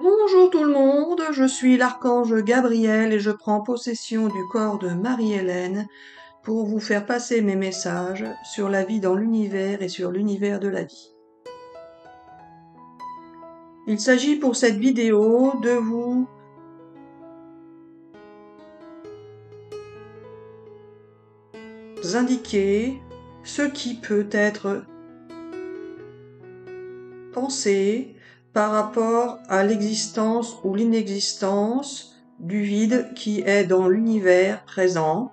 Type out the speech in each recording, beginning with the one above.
Bonjour tout le monde, je suis l'archange Gabriel et je prends possession du corps de Marie-Hélène pour vous faire passer mes messages sur la vie dans l'univers et sur l'univers de la vie. Il s'agit pour cette vidéo de vous indiquer ce qui peut être pensé par rapport à l'existence ou l'inexistence du vide qui est dans l'univers présent,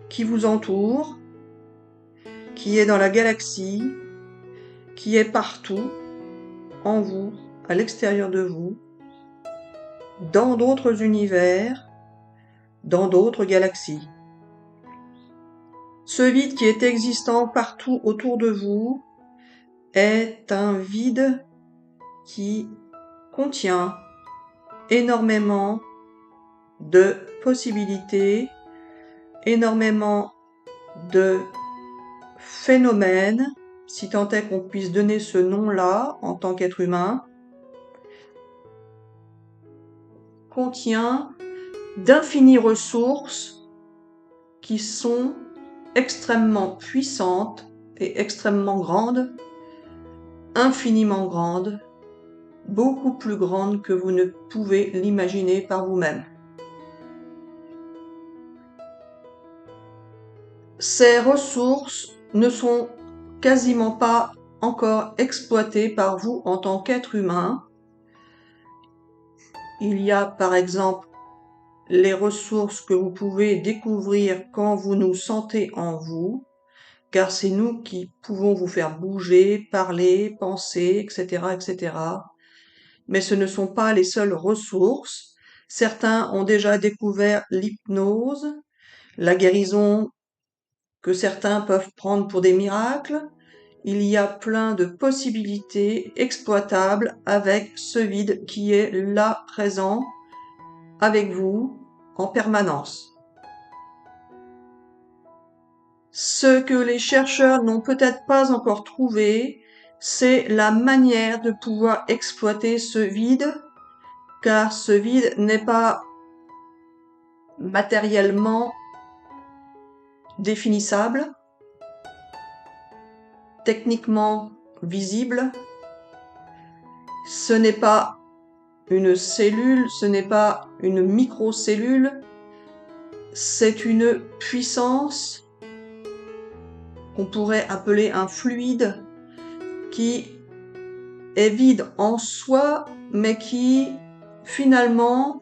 qui vous entoure, qui est dans la galaxie, qui est partout, en vous, à l'extérieur de vous, dans d'autres univers, dans d'autres galaxies. Ce vide qui est existant partout autour de vous est un vide qui contient énormément de possibilités, énormément de phénomènes, si tant est qu'on puisse donner ce nom-là en tant qu'être humain, contient d'infinies ressources qui sont extrêmement puissantes et extrêmement grandes, infiniment grandes, beaucoup plus grandes que vous ne pouvez l'imaginer par vous-même. Ces ressources ne sont quasiment pas encore exploitées par vous en tant qu'être humain. Il y a par exemple les ressources que vous pouvez découvrir quand vous nous sentez en vous, car c'est nous qui pouvons vous faire bouger, parler, penser, etc., etc. Mais ce ne sont pas les seules ressources. Certains ont déjà découvert l'hypnose, la guérison que certains peuvent prendre pour des miracles. Il y a plein de possibilités exploitables avec ce vide qui est là présent avec vous en permanence. Ce que les chercheurs n'ont peut-être pas encore trouvé, c'est la manière de pouvoir exploiter ce vide, car ce vide n'est pas matériellement définissable, techniquement visible. Ce n'est pas une cellule, ce n'est pas une microcellule, c'est une puissance qu'on pourrait appeler un fluide qui est vide en soi, mais qui finalement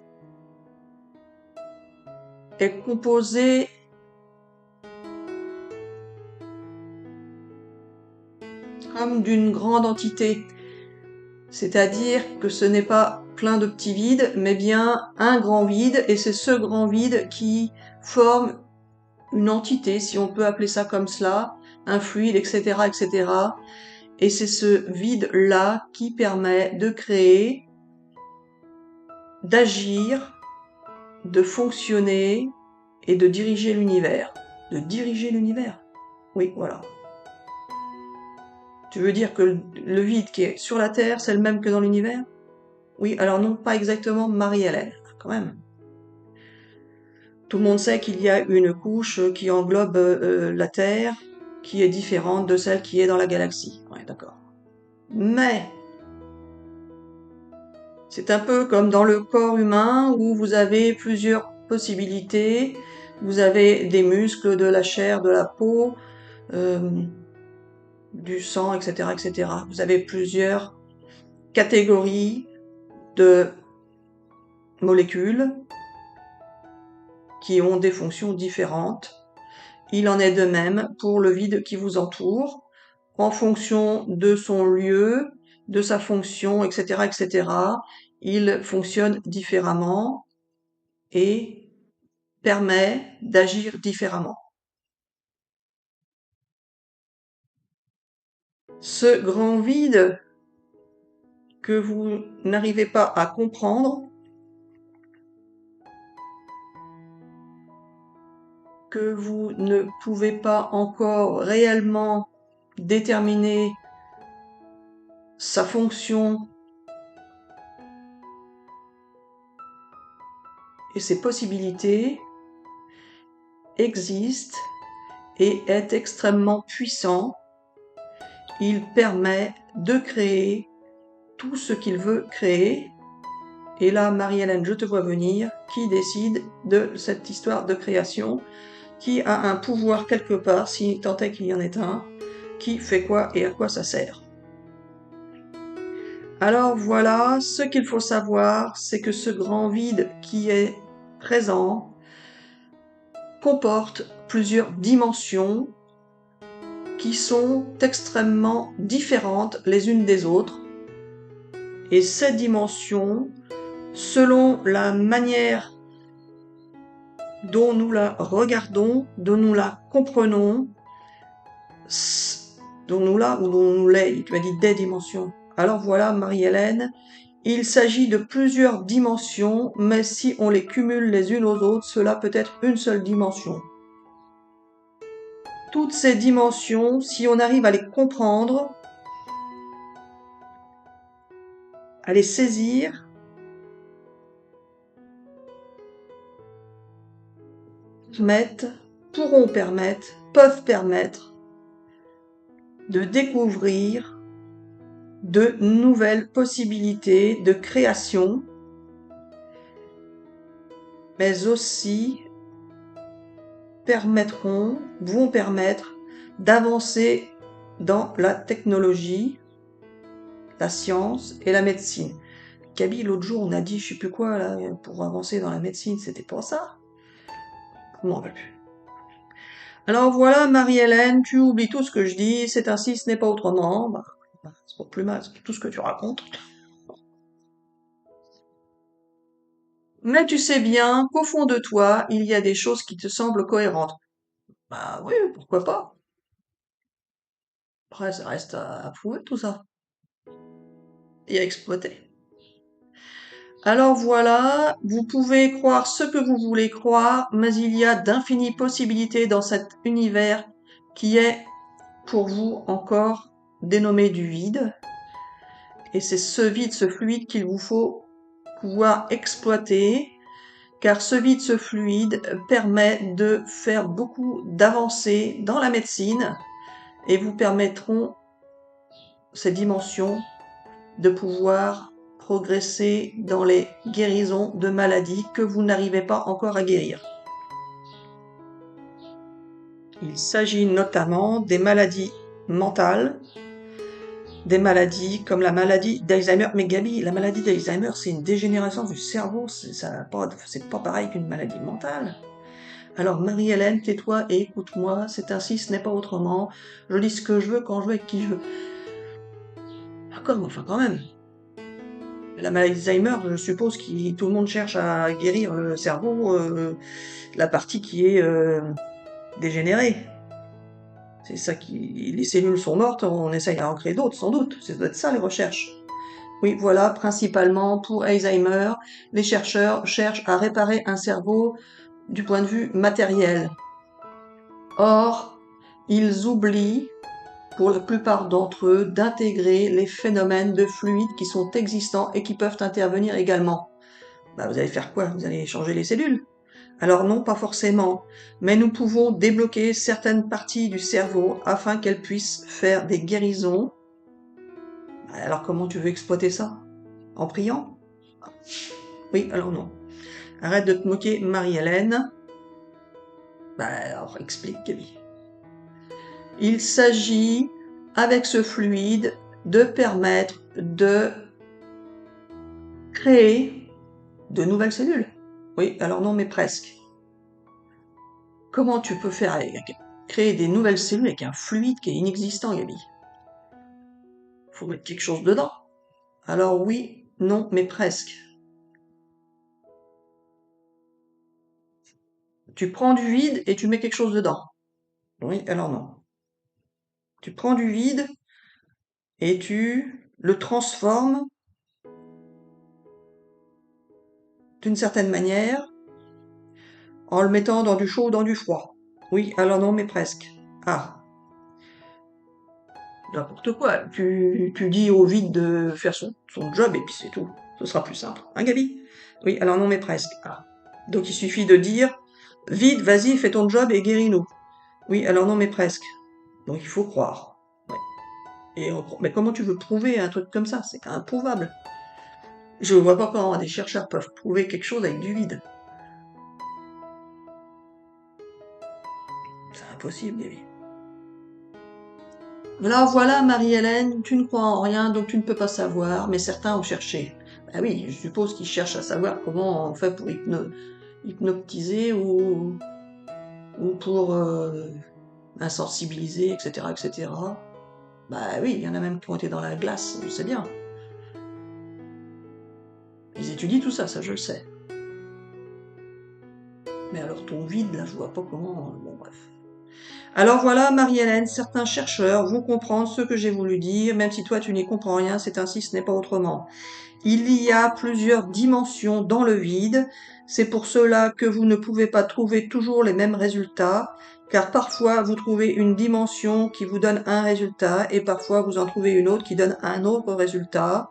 est composé comme d'une grande entité. C'est-à-dire que ce n'est pas plein de petits vides, mais bien un grand vide, et c'est ce grand vide qui forme une entité, si on peut appeler ça comme cela, un fluide, etc., etc. Et c'est ce vide-là qui permet de créer, d'agir, de fonctionner et de diriger l'univers. De diriger l'univers. Oui, voilà. Tu veux dire que le vide qui est sur la Terre, c'est le même que dans l'univers? Oui, alors non, pas exactement Marie-Hélène, quand même. Tout le monde sait qu'il y a une couche qui englobe la Terre, qui est différente de celle qui est dans la galaxie. Ouais, d'accord. Mais c'est un peu comme dans le corps humain où vous avez plusieurs possibilités. Vous avez des muscles, de la chair, de la peau, du sang, etc., etc. Vous avez plusieurs catégories de molécules qui ont des fonctions différentes. Il en est de même pour le vide qui vous entoure, en fonction de son lieu, de sa fonction, etc., etc. Il fonctionne différemment et permet d'agir différemment. Ce grand vide que vous n'arrivez pas à comprendre, que vous ne pouvez pas encore réellement déterminer sa fonction et ces possibilités existent et est extrêmement puissant. Il permet de créer tout ce qu'il veut créer. Et là, Marie-Hélène, je te vois venir, qui décide de cette histoire de création, qui a un pouvoir quelque part, si tant est qu'il y en ait un, qui fait quoi et à quoi ça sert. Alors voilà, ce qu'il faut savoir, c'est que ce grand vide qui est présent comporte plusieurs dimensions qui sont extrêmement différentes les unes des autres. Et ces dimensions, selon la manière dont nous la regardons, dont nous la comprenons, dont nous la ou dont nous l'est, tu as dit des dimensions. Alors voilà, Marie-Hélène, il s'agit de plusieurs dimensions, mais si on les cumule les unes aux autres, cela peut être une seule dimension. Toutes ces dimensions, si on arrive à les comprendre, à les saisir, peuvent permettre de découvrir de nouvelles possibilités de création, mais aussi vont permettre d'avancer dans la technologie, la science et la médecine. Gabi, l'autre jour, on a dit, je sais plus quoi, là, pour avancer dans la médecine, c'était pas ça? Je m'en rappelle plus. Alors voilà, Marie-Hélène, tu oublies tout ce que je dis, c'est ainsi, ce n'est pas autrement. C'est pas plus mal, c'est tout ce que tu racontes. Mais tu sais bien qu'au fond de toi, il y a des choses qui te semblent cohérentes. Bah oui, pourquoi pas? Après, ça reste à prouver tout ça. Et à exploiter. Alors voilà, vous pouvez croire ce que vous voulez croire, mais il y a d'infinies possibilités dans cet univers qui est, pour vous, encore dénommé du vide. Et c'est ce vide, ce fluide qu'il vous faut pouvoir exploiter, car ce vide, ce fluide permet de faire beaucoup d'avancées dans la médecine et vous permettront, ces dimensions, de pouvoir progresser dans les guérisons de maladies que vous n'arrivez pas encore à guérir. Il s'agit notamment des maladies mentales, des maladies comme la maladie d'Alzheimer. Mais Gabi, la maladie d'Alzheimer, c'est une dégénération du cerveau, c'est pas pareil qu'une maladie mentale. Alors Marie-Hélène, tais-toi et écoute-moi, c'est ainsi, ce n'est pas autrement. Je dis ce que je veux, quand je veux, avec qui je veux. Enfin quand même. La maladie d'Alzheimer, je suppose que tout le monde cherche à guérir le cerveau, la partie qui est dégénérée. C'est ça les cellules sont mortes, on essaye à en créer d'autres, sans doute. C'est peut-être ça les recherches. Oui, voilà, principalement pour Alzheimer, les chercheurs cherchent à réparer un cerveau du point de vue matériel. Or, ils oublient, pour la plupart d'entre eux, d'intégrer les phénomènes de fluide qui sont existants et qui peuvent intervenir également. Bah, vous allez faire quoi? Vous allez changer les cellules? Alors non, pas forcément, mais nous pouvons débloquer certaines parties du cerveau afin qu'elles puissent faire des guérisons. Alors comment tu veux exploiter ça? En priant? Oui, alors non. Arrête de te moquer, Marie-Hélène. Alors explique, Gaby. Il s'agit, avec ce fluide, de permettre de créer de nouvelles cellules. Oui, alors non, mais presque. Comment tu peux faire créer des nouvelles cellules avec un fluide qui est inexistant, Gaby? Faut mettre quelque chose dedans. Alors oui, non, mais presque. Tu prends du vide et tu mets quelque chose dedans. Oui, alors non. Tu prends du vide et tu le transformes d'une certaine manière en le mettant dans du chaud ou dans du froid. Oui, alors non, mais presque. Ah. N'importe quoi. Tu dis au vide de faire son job et puis c'est tout. Ce sera plus simple. Hein, Gabi? Oui, alors non, mais presque. Ah. Donc il suffit de dire « Vide, vas-y, fais ton job et guéris-nous ». Oui, alors non, mais presque. Donc il faut croire. Ouais. Mais comment tu veux prouver un truc comme ça? C'est improuvable. Je ne vois pas comment des chercheurs peuvent prouver quelque chose avec du vide. C'est impossible, Gaby. Alors voilà, Marie-Hélène, tu ne crois en rien, donc tu ne peux pas savoir, mais certains ont cherché. Ben oui, je suppose qu'ils cherchent à savoir comment on fait pour hypnotiser ou pour insensibiliser, etc., etc. Bah oui, il y en a même qui ont été dans la glace, je sais bien. Ils étudient tout ça, ça je le sais. Mais alors ton vide, là, je vois pas comment... Bon, bref. Alors voilà, Marie-Hélène, certains chercheurs vont comprendre ce que j'ai voulu dire, même si toi tu n'y comprends rien, c'est ainsi, ce n'est pas autrement. Il y a plusieurs dimensions dans le vide, c'est pour cela que vous ne pouvez pas trouver toujours les mêmes résultats, car parfois vous trouvez une dimension qui vous donne un résultat, et parfois vous en trouvez une autre qui donne un autre résultat.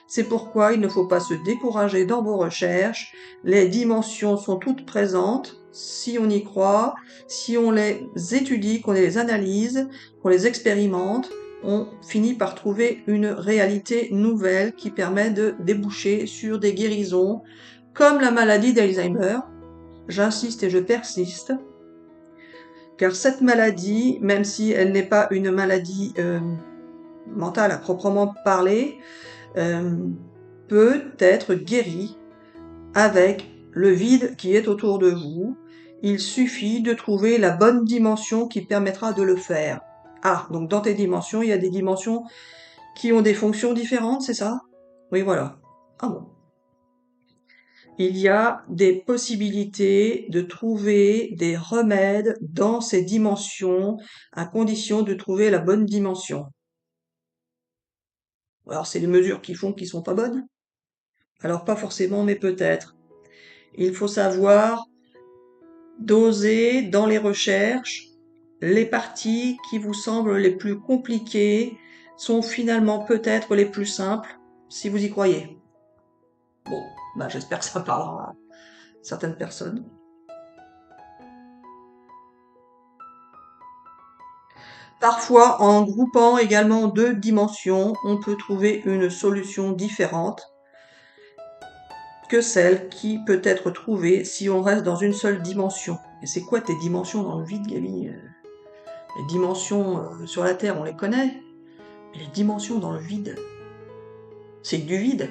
C'est pourquoi il ne faut pas se décourager dans vos recherches. Les dimensions sont toutes présentes. Si on y croit, si on les étudie, qu'on les analyse, qu'on les expérimente, on finit par trouver une réalité nouvelle qui permet de déboucher sur des guérisons, comme la maladie d'Alzheimer. J'insiste et je persiste, car cette maladie, même si elle n'est pas une maladie mentale à proprement parler, peut être guéri avec le vide qui est autour de vous. Il suffit de trouver la bonne dimension qui permettra de le faire. Ah, donc dans tes dimensions, il y a des dimensions qui ont des fonctions différentes, c'est ça? Oui, voilà. Ah bon. Il y a des possibilités de trouver des remèdes dans ces dimensions, à condition de trouver la bonne dimension. Alors, c'est les mesures qui font qu'ils sont pas bonnes? Alors, pas forcément, mais peut-être. Il faut savoir doser dans les recherches. Les parties qui vous semblent les plus compliquées sont finalement peut-être les plus simples, si vous y croyez. Bon, bah j'espère que ça parlera à certaines personnes. Parfois, en groupant également deux dimensions, on peut trouver une solution différente que celle qui peut être trouvée si on reste dans une seule dimension. Et c'est quoi tes dimensions dans le vide, Gaby? Les dimensions sur la Terre, on les connaît. Mais les dimensions dans le vide, c'est du vide.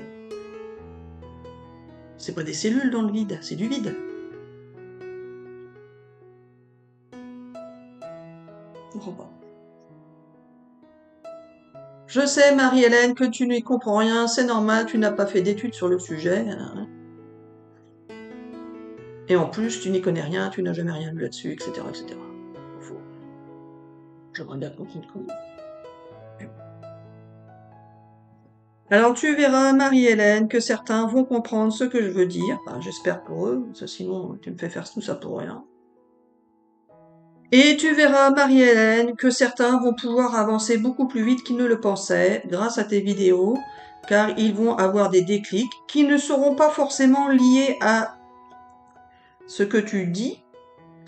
C'est pas des cellules dans le vide, c'est du vide. Je comprends pas. Je sais, Marie-Hélène, que tu n'y comprends rien, c'est normal, tu n'as pas fait d'études sur le sujet. Hein. Et en plus, tu n'y connais rien, tu n'as jamais rien lu là-dessus, etc., etc. J'aimerais bien continuer. Alors tu verras, Marie-Hélène, que certains vont comprendre ce que je veux dire. Enfin, j'espère pour eux, parce que sinon tu me fais faire tout ça pour rien. Et tu verras, Marie-Hélène, que certains vont pouvoir avancer beaucoup plus vite qu'ils ne le pensaient grâce à tes vidéos, car ils vont avoir des déclics qui ne seront pas forcément liés à ce que tu dis,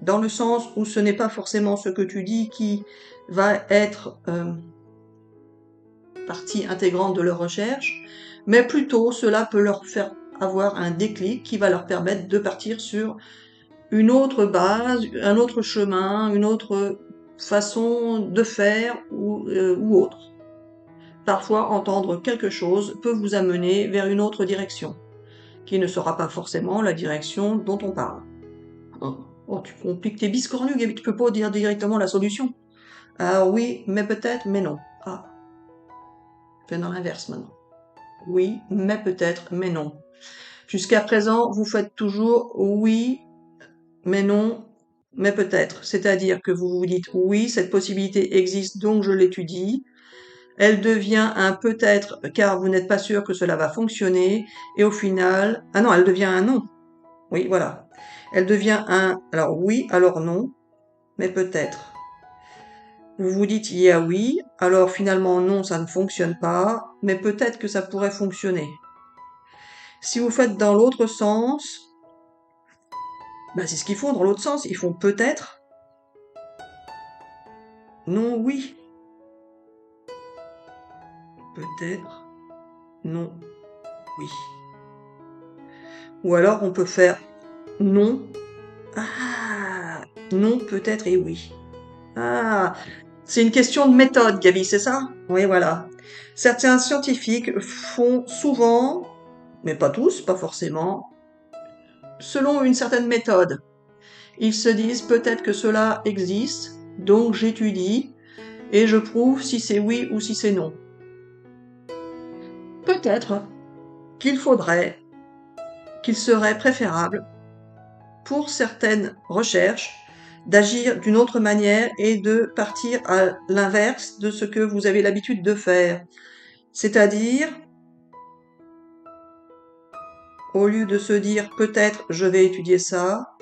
dans le sens où ce n'est pas forcément ce que tu dis qui va être partie intégrante de leur recherche, mais plutôt cela peut leur faire avoir un déclic qui va leur permettre de partir sur une autre base, un autre chemin, une autre façon de faire ou autre. Parfois, entendre quelque chose peut vous amener vers une autre direction, qui ne sera pas forcément la direction dont on parle. Oh, tu compliques tes biscornus, Gaby, tu peux pas dire directement la solution. Ah oui, mais peut-être, mais non. Ah, fais dans l'inverse maintenant. Oui, mais peut-être, mais non. Jusqu'à présent, vous faites toujours oui, mais non, mais peut-être. C'est-à-dire que vous vous dites oui, cette possibilité existe, donc je l'étudie. Elle devient un peut-être car vous n'êtes pas sûr que cela va fonctionner. Et au final, ah non, elle devient un non. Oui, voilà. Elle devient un, alors oui, alors non, mais peut-être. Vous vous dites il y a oui, alors finalement non, ça ne fonctionne pas, mais peut-être que ça pourrait fonctionner. Si vous faites dans l'autre sens, Ben, c'est ce qu'ils font dans l'autre sens. Ils font peut-être, non, oui. Peut-être, non, oui. Ou alors on peut faire non. Ah, non, peut-être et oui. Ah, c'est une question de méthode, Gabi, c'est ça? Oui, voilà. Certains scientifiques font souvent, mais pas tous, pas forcément, selon une certaine méthode. Ils se disent peut-être que cela existe, donc j'étudie et je prouve si c'est oui ou si c'est non. Peut-être qu'il serait préférable pour certaines recherches d'agir d'une autre manière et de partir à l'inverse de ce que vous avez l'habitude de faire. C'est-à-dire, au lieu de se dire peut-être je vais étudier ça,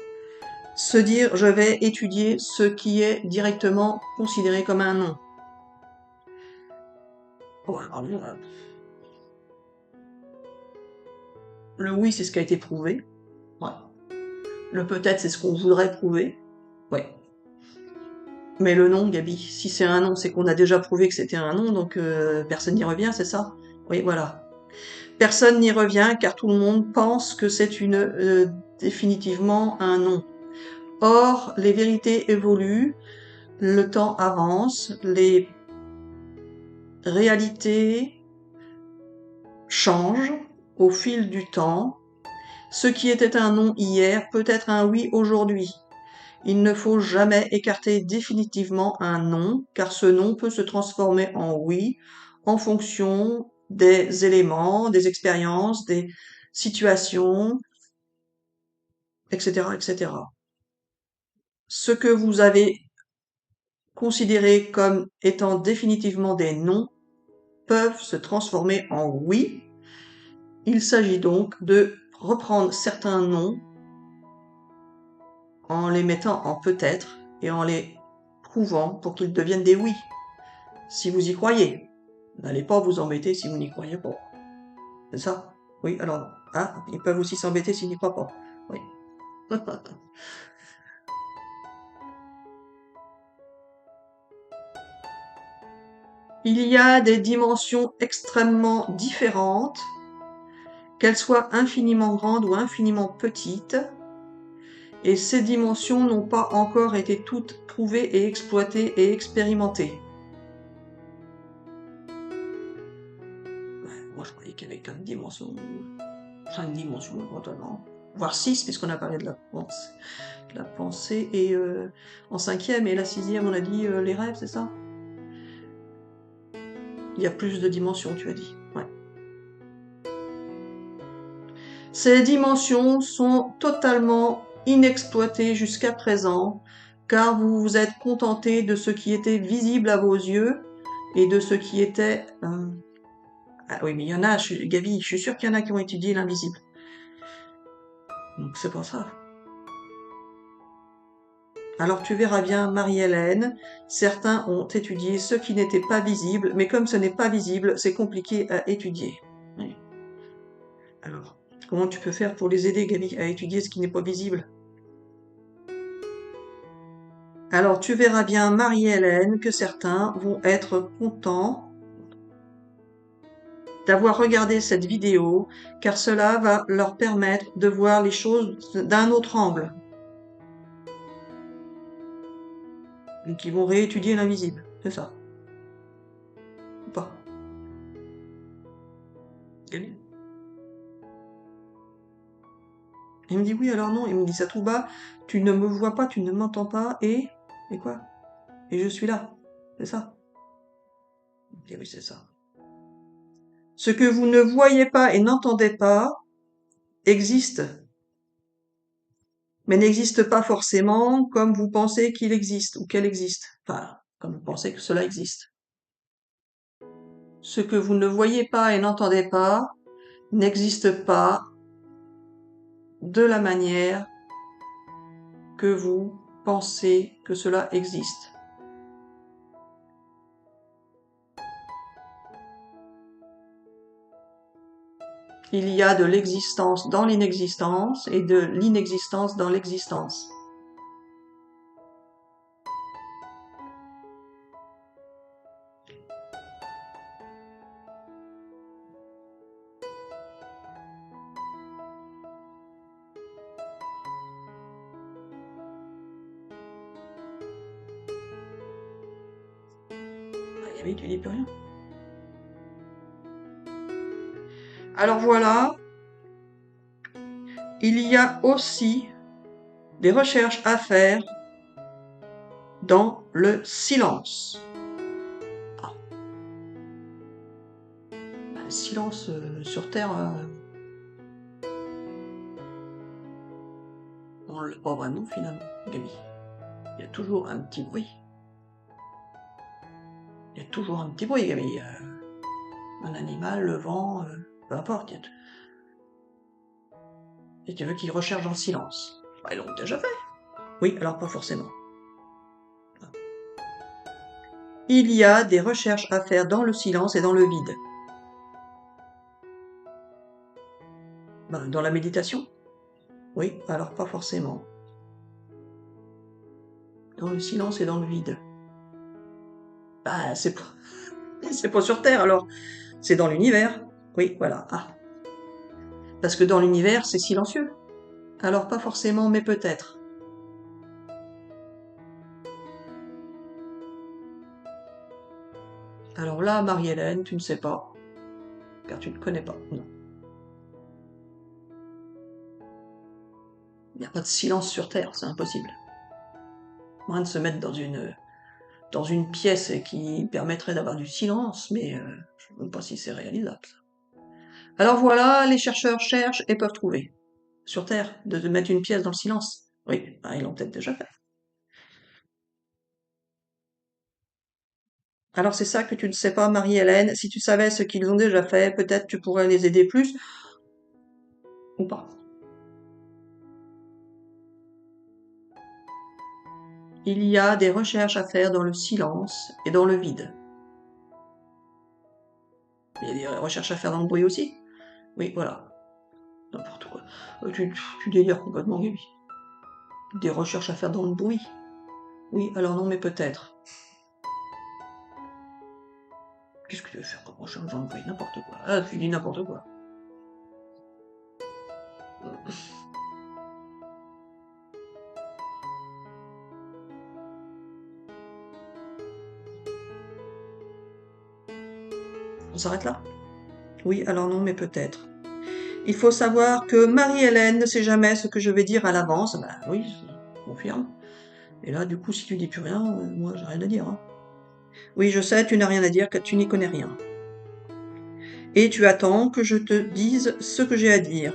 se dire je vais étudier ce qui est directement considéré comme un non. Le oui, c'est ce qui a été prouvé. Ouais. Le peut-être, c'est ce qu'on voudrait prouver. Ouais. Mais le non, Gabi, si c'est un non, c'est qu'on a déjà prouvé que c'était un non, donc personne n'y revient, c'est ça? Oui, voilà. Personne n'y revient car tout le monde pense que c'est définitivement un non. Or, les vérités évoluent, le temps avance, les réalités changent au fil du temps. Ce qui était un non hier peut être un oui aujourd'hui. Il ne faut jamais écarter définitivement un non, car ce non peut se transformer en oui en fonction des éléments, des expériences, des situations, etc., etc. Ce que vous avez considéré comme étant définitivement des non peuvent se transformer en oui. Il s'agit donc de reprendre certains noms en les mettant en peut-être et en les prouvant pour qu'ils deviennent des oui, si vous y croyez. N'allez pas vous embêter si vous n'y croyez pas. C'est ça? Oui, alors, ah, ils peuvent aussi s'embêter s'ils n'y croient pas. Oui. Il y a des dimensions extrêmement différentes, qu'elles soient infiniment grandes ou infiniment petites, et ces dimensions n'ont pas encore été toutes prouvées et exploitées et expérimentées. Moi, je croyais qu'il y avait 4 dimensions, 5 dimensions éventuellement, voire 6, puisqu'on a parlé de la pensée et en 5e et la 6e, on a dit les rêves, c'est ça? Il y a plus de dimensions, tu as dit. Ouais. Ces dimensions sont totalement inexploitées jusqu'à présent, car vous vous êtes contenté de ce qui était visible à vos yeux et de ce qui était... Ah oui, mais il y en a, Gabi, je suis sûre qu'il y en a qui ont étudié l'invisible. Donc c'est pour ça. Alors tu verras bien, Marie-Hélène, certains ont étudié ce qui n'était pas visible, mais comme ce n'est pas visible, c'est compliqué à étudier. Oui. Alors, comment tu peux faire pour les aider, Gabi, à étudier ce qui n'est pas visible? Alors tu verras bien, Marie-Hélène, que certains vont être contents d'avoir regardé cette vidéo, car cela va leur permettre de voir les choses d'un autre angle. Donc ils vont réétudier l'invisible, c'est ça. Ou pas? Il me dit oui, alors non. Il me dit ça tout bas. Tu ne me vois pas, tu ne m'entends pas, et quoi? Et je suis là. C'est ça? Je dis oui, c'est ça. Ce que vous ne voyez pas et n'entendez pas existe, mais n'existe pas forcément comme vous pensez qu'il existe ou qu'elle existe. Enfin, comme vous pensez que cela existe. Ce que vous ne voyez pas et n'entendez pas n'existe pas de la manière que vous pensez que cela existe. Il y a de l'existence dans l'inexistence et de l'inexistence dans l'existence. Ah oui, tu dis plus rien. Alors voilà, il y a aussi des recherches à faire dans le silence. Ah. Bah, le silence sur Terre, on ne l'a pas vraiment finalement, Gaby. Il y a toujours un petit bruit. Il y a toujours un petit bruit, Gaby. Un animal, le vent, peu importe. Et tu veux qu'ils recherchent dans le silence. Bah, ils l'ont déjà fait. Oui, alors pas forcément. Il y a des recherches à faire dans le silence et dans le vide. Ben, dans la méditation? Oui, alors pas forcément. Dans le silence et dans le vide. Bah, c'est pas sur Terre alors. C'est dans l'univers. Oui, voilà. Ah. Parce que dans l'univers, c'est silencieux. Alors pas forcément, mais peut-être. Alors là, Marie-Hélène, tu ne sais pas. Car tu ne connais pas. Non. Il n'y a pas de silence sur Terre, c'est impossible. Moins de se mettre dans une pièce qui permettrait d'avoir du silence, mais je ne sais même pas si c'est réalisable. Alors voilà, les chercheurs cherchent et peuvent trouver. Sur Terre, de mettre une pièce dans le silence. Oui, bah, ils l'ont peut-être déjà fait. Alors c'est ça que tu ne sais pas, Marie-Hélène. Si tu savais ce qu'ils ont déjà fait, peut-être tu pourrais les aider plus, ou pas. Il y a des recherches à faire dans le silence et dans le vide. Il y a des recherches à faire dans le bruit aussi. Oui, voilà. N'importe quoi. Tu délires complètement, Gaby. Des recherches à faire dans le bruit. Oui, alors non, mais peut-être. Qu'est-ce que tu veux faire comme recherche dans le bruit? N'importe quoi. Ah, tu dis n'importe quoi. On s'arrête là? Oui, alors non, mais peut-être. Il faut savoir que Marie-Hélène ne sait jamais ce que je vais dire à l'avance. Ben oui, je confirme. Et là, du coup, si tu dis plus rien, moi, j'ai rien à dire. Hein. Oui, je sais, tu n'as rien à dire, car tu n'y connais rien. Et tu attends que je te dise ce que j'ai à dire.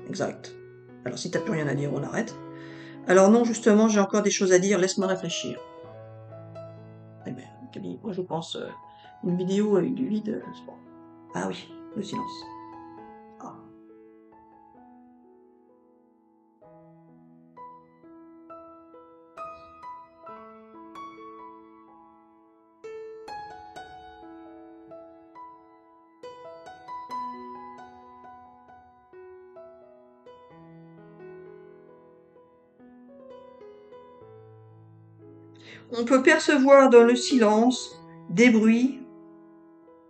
Exact. Alors, si t'as plus rien à dire, on arrête. Alors non, justement, j'ai encore des choses à dire, laisse-moi réfléchir. Eh bien, Camille, moi, je pense une vidéo avec du vide, c'est bon. Ah oui, le silence. Ah. On peut percevoir dans le silence des bruits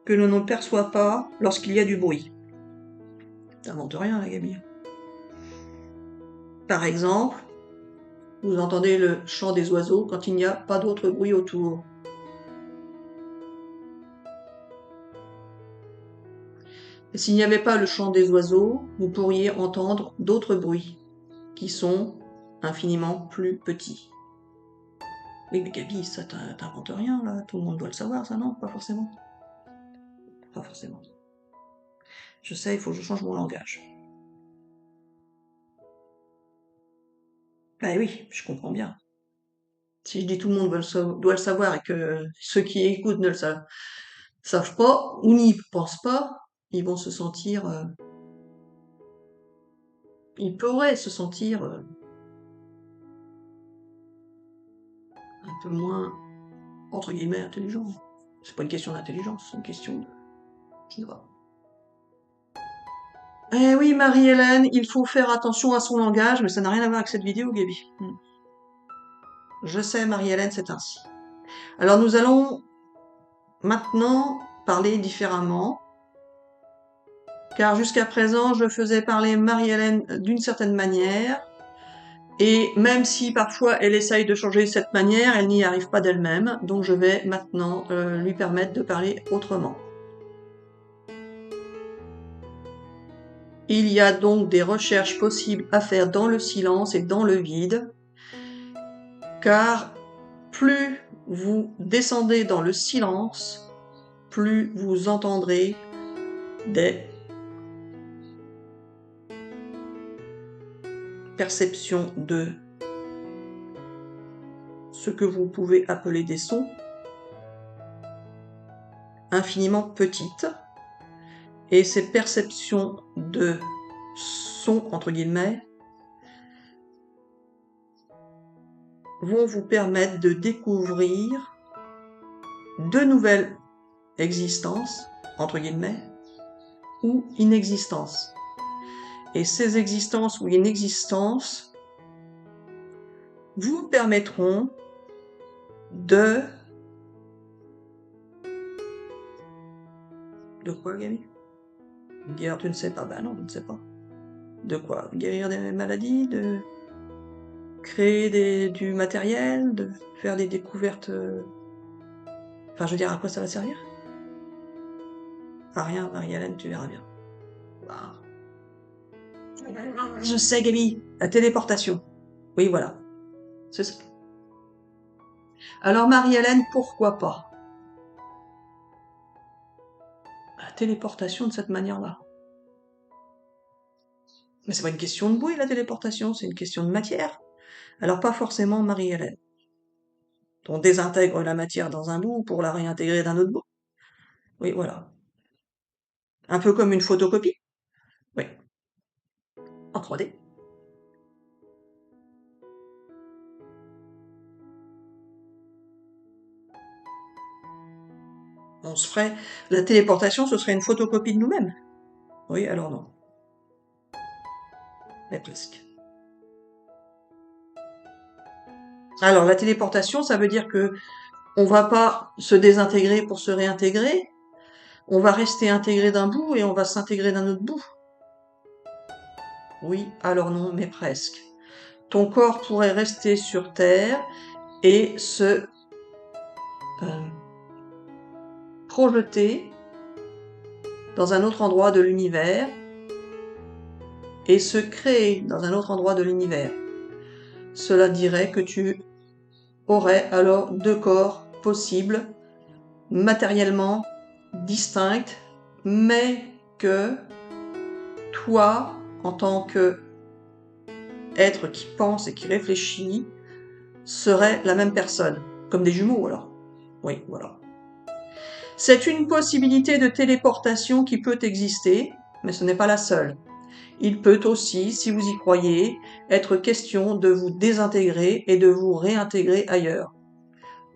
que l'on ne perçoit pas lorsqu'il y a du bruit. T'inventes rien, la Gabi. Par exemple, vous entendez le chant des oiseaux quand il n'y a pas d'autre bruit autour. Et s'il n'y avait pas le chant des oiseaux, vous pourriez entendre d'autres bruits qui sont infiniment plus petits. Oui, mais Gabi, ça t'invente rien, là. Tout le monde doit le savoir, ça, non? Pas forcément. Pas forcément. Je sais, il faut que je change mon langage. Bah oui, je comprends bien. Si je dis tout le monde doit le savoir et que ceux qui écoutent ne le savent pas ou n'y pensent pas, ils vont se sentir, ils pourraient se sentir un peu moins, entre guillemets, intelligents. C'est pas une question d'intelligence, c'est une question de, je sais pas. Eh oui, Marie-Hélène, il faut faire attention à son langage, mais ça n'a rien à voir avec cette vidéo, Gaby. Je sais, Marie-Hélène, c'est ainsi. Alors nous allons maintenant parler différemment, car jusqu'à présent, je faisais parler Marie-Hélène d'une certaine manière, et même si parfois elle essaye de changer cette manière, elle n'y arrive pas d'elle-même, donc je vais maintenant lui permettre de parler autrement. Il y a donc des recherches possibles à faire dans le silence et dans le vide, car plus vous descendez dans le silence, plus vous entendrez des perceptions de ce que vous pouvez appeler des sons infiniment petites. Et ces perceptions de sons, entre guillemets, vont vous permettre de découvrir de nouvelles existences, entre guillemets, ou inexistences. Et ces existences ou inexistences vous permettront de quoi, Gaby? Guérir, tu ne sais pas? Ben non, je ne sais pas. De quoi? Guérir des maladies? De créer du matériel? De faire des découvertes? Enfin, je veux dire, à quoi ça va servir? À rien, Marie-Hélène, tu verras bien. Ah. Je sais, Gaby, la téléportation. Oui, voilà. C'est ça. Alors, Marie-Hélène, pourquoi pas? La téléportation de cette manière-là. Mais c'est pas une question de bruit, la téléportation, c'est une question de matière. Alors, pas forcément Marie-Hélène. On désintègre la matière dans un bout pour la réintégrer d'un autre bout. Oui, voilà. Un peu comme une photocopie. Oui. En 3D. On se ferait... La téléportation, ce serait une photocopie de nous-mêmes. Oui, alors non. Mais presque. Alors, la téléportation, ça veut dire que on va pas se désintégrer pour se réintégrer. On va rester intégré d'un bout et on va s'intégrer d'un autre bout. Oui, alors non, mais presque. Ton corps pourrait rester sur Terre et se projeter dans un autre endroit de l'univers et se créer dans un autre endroit de l'univers. Cela dirait que tu aurais alors deux corps possibles, matériellement distincts, mais que toi, en tant que être qui pense et qui réfléchit, serait la même personne. Comme des jumeaux, alors. Oui, voilà. C'est une possibilité de téléportation qui peut exister, mais ce n'est pas la seule. Il peut aussi, si vous y croyez, être question de vous désintégrer et de vous réintégrer ailleurs.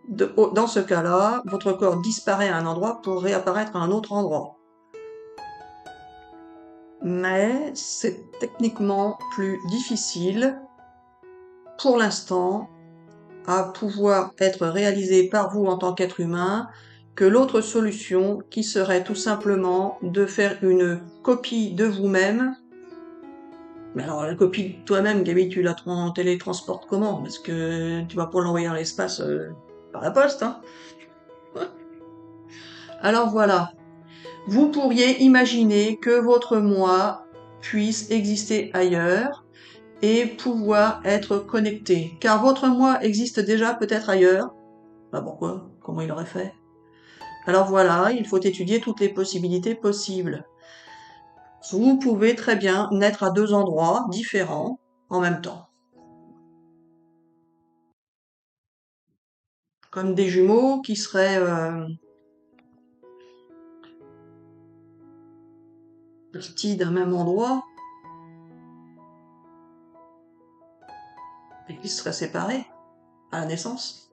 Dans ce cas-là, votre corps disparaît à un endroit pour réapparaître à un autre endroit. Mais c'est techniquement plus difficile, pour l'instant, à pouvoir être réalisé par vous en tant qu'être humain, que l'autre solution qui serait tout simplement de faire une copie de vous-même. Mais alors la copie de toi-même, Gaby, tu la télétransportes comment? Parce que tu vas pas l'envoyer dans l'espace par la poste, hein? Alors voilà, vous pourriez imaginer que votre moi puisse exister ailleurs et pouvoir être connecté. Car votre moi existe déjà peut-être ailleurs. Bah pourquoi? Comment il aurait fait? Alors voilà, il faut étudier toutes les possibilités possibles. Vous pouvez très bien naître à deux endroits différents en même temps. Comme des jumeaux qui seraient partis d'un même endroit et qui seraient séparés à la naissance.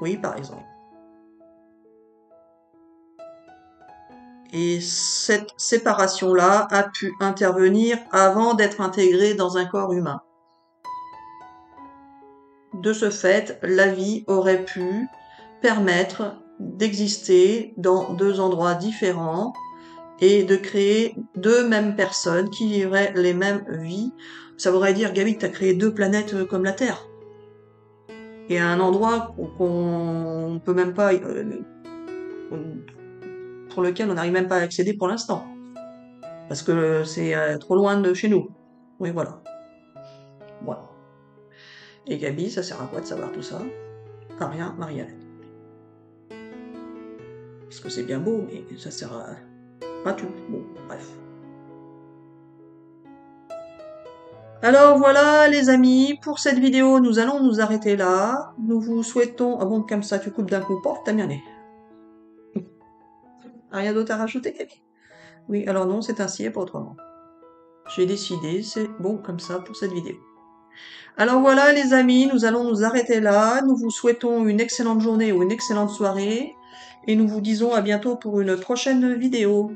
Oui, par exemple. Et cette séparation-là a pu intervenir avant d'être intégrée dans un corps humain. De ce fait, la vie aurait pu permettre d'exister dans deux endroits différents et de créer deux mêmes personnes qui vivraient les mêmes vies. Ça voudrait dire, Gabi, que tu as créé deux planètes comme la Terre. Et à un endroit qu'on peut même pas, pour lequel on n'arrive même pas à accéder pour l'instant. Parce que c'est trop loin de chez nous. Oui, voilà. Voilà. Et Gabi, ça sert à quoi de savoir tout ça? À rien, Marielle. Parce que c'est bien beau, mais ça sert à pas tout. Bon, bref. Alors voilà les amis, pour cette vidéo, nous allons nous arrêter là. Nous vous souhaitons... Ah bon, comme ça, tu coupes d'un coup. Porte, t'as bien né. Rien d'autre à rajouter, Gabi? Oui, alors non, c'est ainsi et pas autrement. J'ai décidé, c'est bon comme ça pour cette vidéo. Alors voilà les amis, nous allons nous arrêter là. Nous vous souhaitons une excellente journée ou une excellente soirée. Et nous vous disons à bientôt pour une prochaine vidéo.